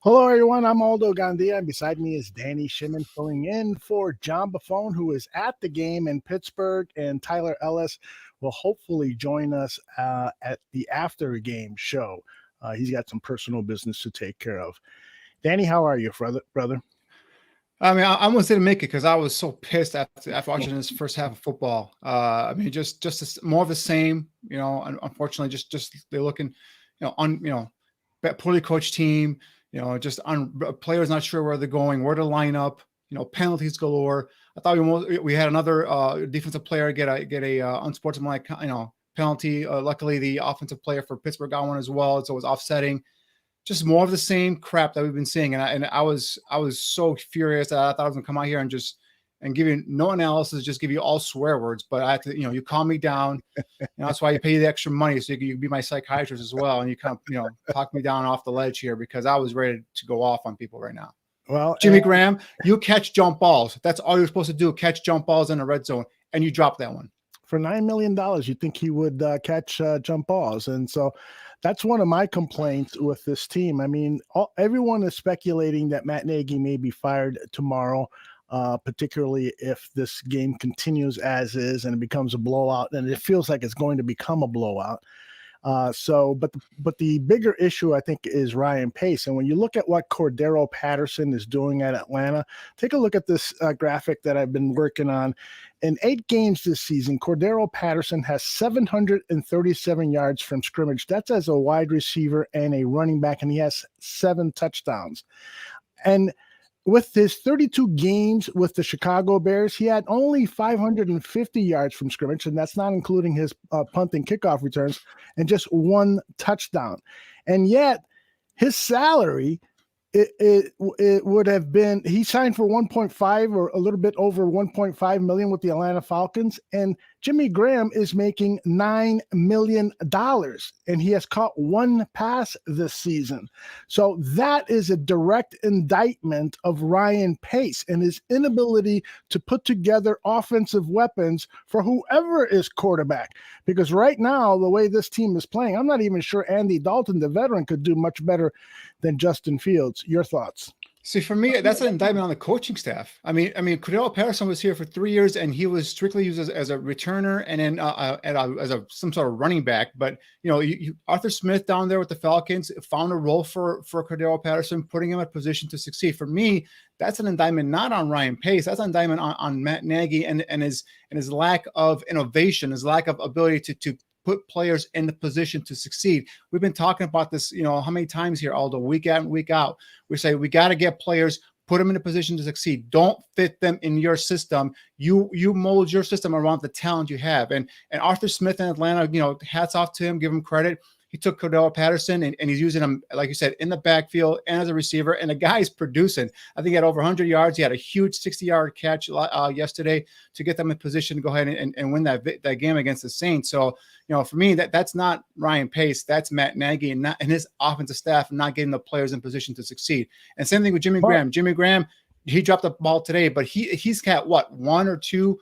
Hello, everyone. I'm Aldo Gandia, and beside me is Danny Shimon filling in for John Buffone, who is at the game in Pittsburgh, and Tyler Ellis will hopefully join us at the after game show. He's got some personal business to take care of. Danny, how are you, brother? I mean, I wanted to make it because I was so pissed after watching this first half of football. I mean, just more of the same. Unfortunately, just they're looking, poorly coached team. Just on players not sure where they're going, where to line up. Penalties galore. I thought we had another defensive player get a unsportsmanlike penalty. Luckily, the offensive player for Pittsburgh got one as well, so it was offsetting. Just more of the same crap that we've been seeing, and I was so furious that I thought I was gonna come out here and give you no analysis, just give you all swear words. But I have to, you calm me down. That's why you pay the extra money so you can be my psychiatrist as well, and you kind of talk me down off the ledge here because I was ready to go off on people right now. Well, Jimmy Graham, you catch jump balls. That's all you're supposed to do: catch jump balls in the red zone, and you drop that one. For $9 million, you think he would catch jump balls. And so that's one of my complaints with this team. I mean, everyone is speculating that Matt Nagy may be fired tomorrow, particularly if this game continues as is and it becomes a blowout. And it feels like it's going to become a blowout. But the bigger issue, I think, is Ryan Pace. And when you look at what Cordero Patterson is doing at Atlanta, take a look at this graphic that I've been working on. In 8 games this season, Cordero Patterson has 737 yards from scrimmage. That's as a wide receiver and a running back, and he has 7 touchdowns. And with his 32 games with the Chicago Bears, he had only 550 yards from scrimmage, and that's not including his punt and kickoff returns, and just 1 touchdown. And yet his salary, it would have been, he signed for 1.5 or a little bit over 1.5 million with the Atlanta Falcons, and Jimmy Graham is making $9 million, and he has caught 1 pass this season. So that is a direct indictment of Ryan Pace and his inability to put together offensive weapons for whoever is quarterback. Because right now, the way this team is playing, I'm not even sure Andy Dalton, the veteran, could do much better than Justin Fields. Your thoughts? See, for me, that's an indictment on the coaching staff. I mean, Cordero Patterson was here for 3 years, and he was strictly used as a returner and then as some sort of running back. But Arthur Smith down there with the Falcons found a role for Cordero Patterson, putting him in a position to succeed. For me, that's an indictment not on Ryan Pace. That's an indictment on Matt Nagy and his lack of innovation, his lack of ability to put players in the position to succeed. We've been talking about this, how many times here, Aldo, week out and week out. We say we got to get players, put them in a position to succeed. Don't fit them in your system. You mold your system around the talent you have. And Arthur Smith in Atlanta, hats off to him, give him credit. He took Cordero Patterson and he's using him, like you said, in the backfield and as a receiver. And the guy's producing. I think he had over 100 yards. He had a huge 60-yard catch yesterday to get them in position to go ahead and win that game against the Saints. So, for me, that's not Ryan Pace. That's Matt Nagy and his offensive staff not getting the players in position to succeed. And same thing with Jimmy Graham. Jimmy Graham, he dropped the ball today, but he's got 1 or 2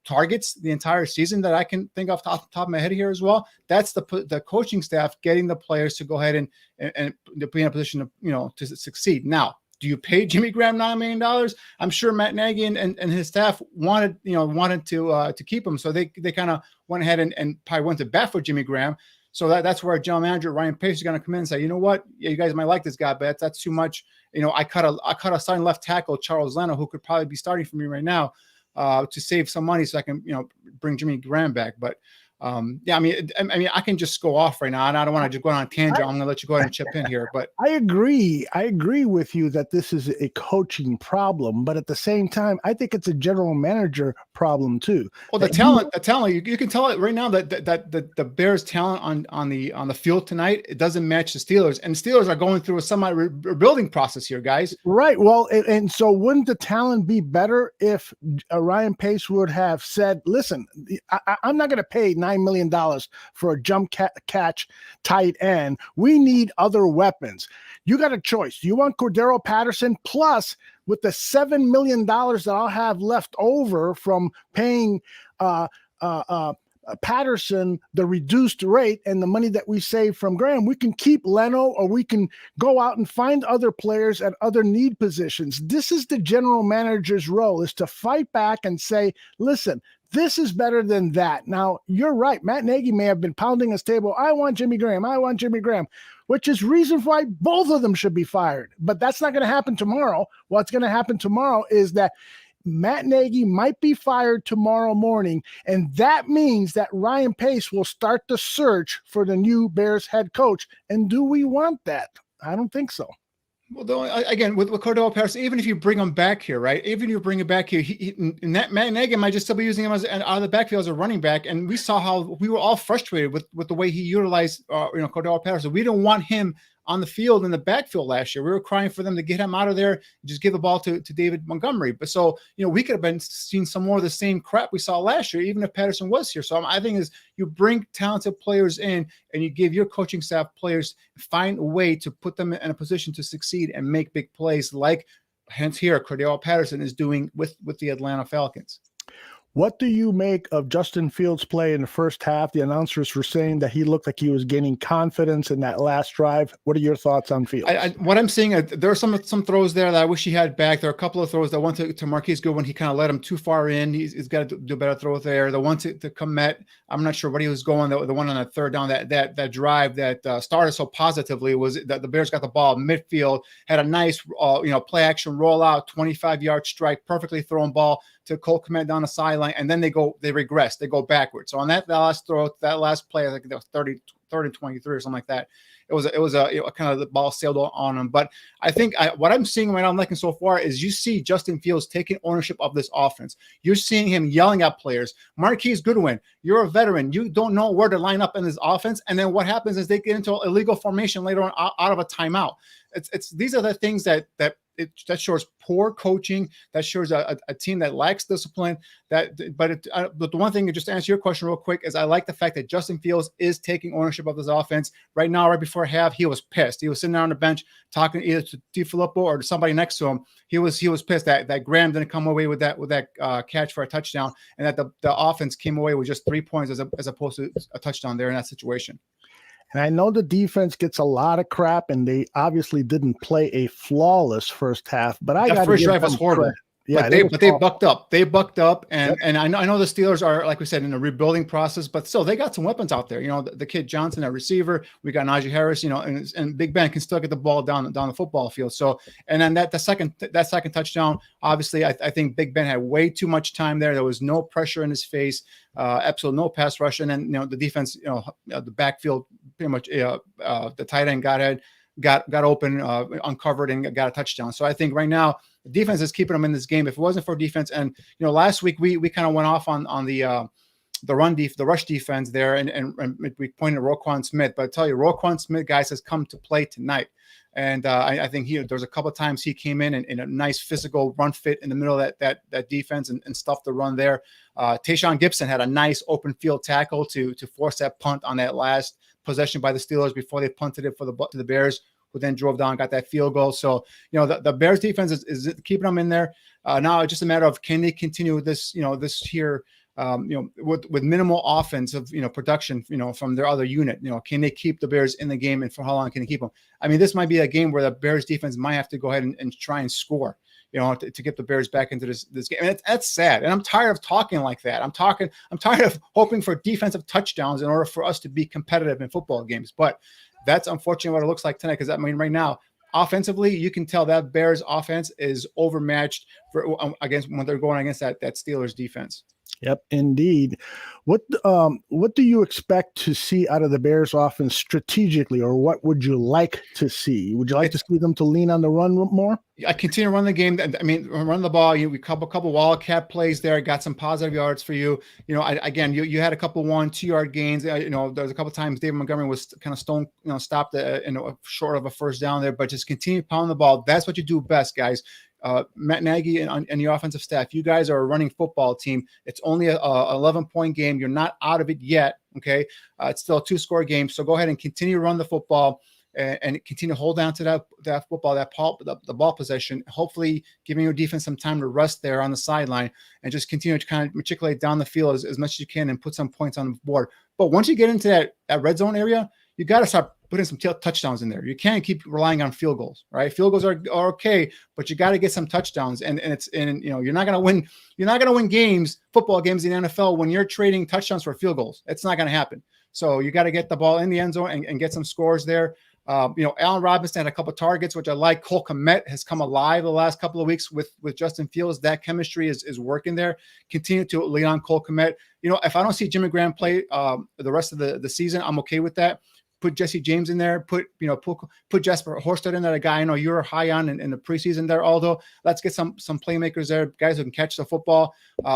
targets the entire season that I can think off the top of my head here as well. That's the coaching staff getting the players to go ahead and be in a position to succeed. Now, do you pay Jimmy Graham $9 million? I'm sure Matt Nagy and his staff wanted to keep him. So they kind of went ahead and probably went to bat for Jimmy Graham. So that's where general manager Ryan Pace is going to come in and say, you know what? Yeah, you guys might like this guy, but that's too much. I cut a starting left tackle, Charles Leno, who could probably be starting for me right now, to save some money so I can, bring Jimmy Graham back. But I mean, I can just go off right now, and I don't want to just go on a tangent. I'm going to let you go ahead and chip in here. But I agree with you that this is a coaching problem, but at the same time, I think it's a general manager problem too. Well, the talent, you can tell it right now that the Bears' talent on the field tonight, it doesn't match the Steelers, and the Steelers are going through a semi-rebuilding process here, guys. Right. Well, and so wouldn't the talent be better if Ryan Pace would have said, "Listen, I'm not going to pay $9 million for a jump catch tight end. We need other weapons. You got a choice. You want Cordero Patterson plus with the $7 million that I'll have left over from paying Patterson the reduced rate and the money that we save from Graham, we can keep Leno, or we can go out and find other players at other need positions. This is the general manager's role, is to fight back and say, listen, this is better than that. Now, you're right. Matt Nagy may have been pounding his table. I want Jimmy Graham. I want Jimmy Graham, which is reason why both of them should be fired. But that's not going to happen tomorrow. What's going to happen tomorrow is that Matt Nagy might be fired tomorrow morning, and that means that Ryan Pace will start the search for the new Bears head coach. And do we want that? I don't think so. Well, though, again, with Cordell Patterson, even if you bring him back here, right? Even if you bring him back here, Matt Nagy might just still be using him as out of the backfield as a running back. And we saw how we were all frustrated with the way he utilized, Cordell Patterson. We didn't want him on the field in the backfield last year. We were crying for them to get him out of there and just give the ball to David Montgomery. But so, we could have been seeing some more of the same crap we saw last year, even if Patterson was here. So I think is you bring talented players in and you give your coaching staff players, find a way to put them in a position to succeed and make big plays, like hence here, Cordell Patterson is doing with the Atlanta Falcons. What do you make of Justin Fields' play in the first half? The announcers were saying that he looked like he was gaining confidence in that last drive. What are your thoughts on Fields? What I'm seeing, there are some throws there that I wish he had back. There are a couple of throws that went to Marquise Goodwin. He kind of let him too far in. He's got to do a better throw there. The one to Kmet, I'm not sure what he was going. The one on that third down, that drive that started so positively was that the Bears got the ball midfield, had a nice play action rollout, 25-yard strike, perfectly thrown ball to Cole Kmet down the sideline, and then they regress, they go backwards. So on that last throw, that last play, I think that was 30 and 23 or something like that. It was a kind of the ball sailed on him. But I think what I'm seeing right now, I'm liking so far, is you see Justin Fields taking ownership of this offense. You're seeing him yelling at players. Marquise Goodwin, you're a veteran. You don't know where to line up in this offense. And then what happens is they get into illegal formation later on out of a timeout. These are the things that shows poor coaching. That shows a team that lacks discipline. But the one thing, just to answer your question real quick, is I like the fact that Justin Fields is taking ownership of this offense. Right now, right before half, he was pissed. He was sitting there on the bench talking either to DiFilippo or to somebody next to him. He was pissed that Graham didn't come away with that catch for a touchdown, and that the offense came away with just 3 points as opposed to a touchdown there in that situation. And I know the defense gets a lot of crap, and they obviously didn't play a flawless first half. But that first drive was horrible. Credit. Yeah, but they bucked up. They bucked up, and I know the Steelers are, like we said, in a rebuilding process, but still they got some weapons out there. The kid Johnson at receiver, we got Najee Harris, and Big Ben can still get the ball down the football field. So, and then that second touchdown, obviously, I think Big Ben had way too much time there. There was no pressure in his face, absolutely no pass rush, and then the defense, the backfield, pretty much the tight end got open, uncovered, and got a touchdown. So I think right now the defense is keeping them in this game. If it wasn't for defense, and last week we kind of went off on the rush defense there, and we pointed at Roquan Smith. But I tell you, Roquan Smith, guys, has come to play tonight. And I think there's a couple of times he came in a nice physical run fit in the middle of that defense and stuffed the run there. Tayshaun Gibson had a nice open field tackle to force that punt on that last possession by the Steelers before they punted it to the Bears, who then drove down and got that field goal. So, the Bears defense is keeping them in there. Now it's just a matter of, can they continue with this, this here, with minimal offensive, production, from their other unit. Can they keep the Bears in the game, and for how long can they keep them? I mean, this might be a game where the Bears defense might have to go ahead and try and score, to get the Bears back into this game. And that's sad. And I'm tired of talking like that. I'm tired of hoping for defensive touchdowns in order for us to be competitive in football games. But that's unfortunately what it looks like tonight. Because right now, offensively, you can tell that Bears offense is overmatched against when they're going against that Steelers defense. Yep, indeed. What do you expect to see out of the Bears offense strategically, or what would you like to see? Would you like to see them to lean on the run more? I continue to run the game. I mean, run the ball. We couple Wildcat plays there. Got some positive yards for you. You had a couple 1-2 yard gains. There's a couple times David Montgomery was kind of stopped short of a first down there, but just continue pounding the ball. That's what you do best, guys. Matt Nagy and the offensive staff, you guys are a running football team. It's only a 11-point game. You're not out of it yet. Okay. It's still a 2-score game. So go ahead and continue to run the football. and continue to hold on to that football, the ball possession, hopefully giving your defense some time to rest there on the sideline and just continue to kind of matriculate down the field as much as you can and put some points on the board. But once you get into that red zone area, you got to start putting some touchdowns in there. You can't keep relying on field goals, right? Field goals are okay, but you got to get some touchdowns. And you're not going to win games, football games in the NFL when you're trading touchdowns for field goals. It's not going to happen. So you got to get the ball in the end zone and get some scores there. Allen Robinson had a couple of targets, which I like. Cole Kmet has come alive the last couple of weeks with Justin Fields. That chemistry is working there. Continue to lean on Cole Kmet. If I don't see Jimmy Graham play the rest of the season, I'm okay with that. Put Jesse James in there. Put Jasper Horsted in there, a guy I know you're high on in the preseason there. Although let's get some playmakers there, guys who can catch the football.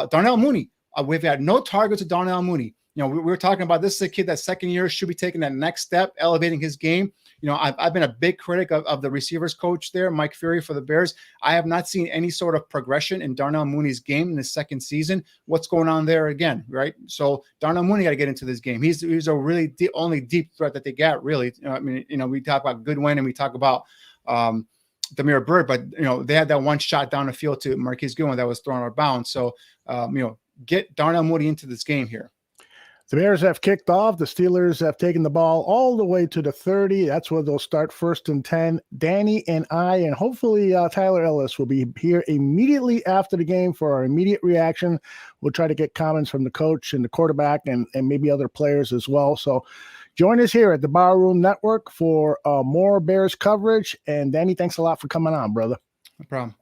Darnell Mooney. We've had no targets with Darnell Mooney. We were talking about this is a kid that second year should be taking that next step, elevating his game. I've been a big critic of the receivers coach there, Mike Fury for the Bears. I have not seen any sort of progression in Darnell Mooney's game in his second season. What's going on there again, right? So Darnell Mooney got to get into this game. He's a really only deep threat that they got, really. We talk about Goodwin and we talk about Damiere Byrd, but they had that one shot down the field to Marquise Goodwin that was thrown out of bounds. So get Darnell Mooney into this game here. The Bears have kicked off. The Steelers have taken the ball all the way to the 30. That's where they'll start 1st and 10. Danny and I, and hopefully Tyler Ellis will be here immediately after the game for our immediate reaction. We'll try to get comments from the coach and the quarterback and maybe other players as well. So join us here at the Barroom Network for more Bears coverage. And Danny, thanks a lot for coming on, brother. No problem.